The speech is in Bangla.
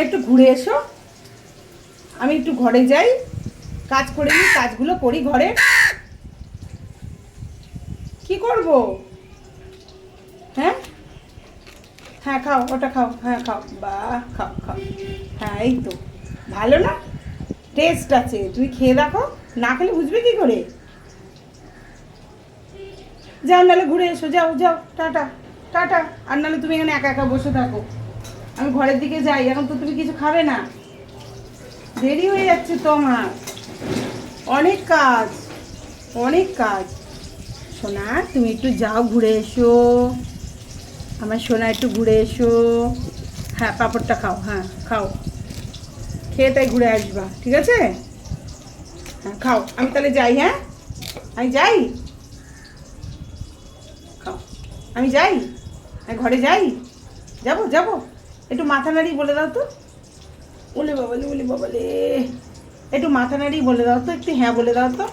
একটু ঘুরে এসো, আমি একটু ঘরে যাই, কাজ করে নিই, কাজগুলো করি ঘরে। কি করব? হ্যাঁ হ্যাঁ খাও, ওটা খাও, হ্যাঁ খাও, বাহ খাও খাও, হ্যাঁ এই তো ভালো না, টেস্ট আছে, তুমি খেয়ে দেখো, না খেলে বুঝবে কি করে। যাও নাহলে ঘুরে এসো, যাও যাও, টাটা টাটা। আর নাহলে তুমি এখানে একা একা বসে থাকো, আমি ঘরের দিকে যাই, এখন তো তুমি কিছু খাবে না, দেরি হয়ে যাচ্ছে তো আমার, অনেক কাজ, অনেক কাজ। সোনা তুমি একটু যাও ঘুরে এসো, আমার সোনা একটু ঘুরে এসো। হ্যাঁ পাঁপড়টা খাও, হ্যাঁ খাও, খেয়ে তাই ঘুরে আসবা, ঠিক আছে? হ্যাঁ খাও, আমি তাহলে যাই, হ্যাঁ আমি যাই, খাও, আমি যাই, আমি ঘরে যাই, যাবো যাবো, একটু মাথা নাড়ি বলে দাও তো, ওলে বাবালে, ওলে বাবালে, একটু মাথা নাড়ি বলে দাও তো, একটু হ্যাঁ বলে দাও তো।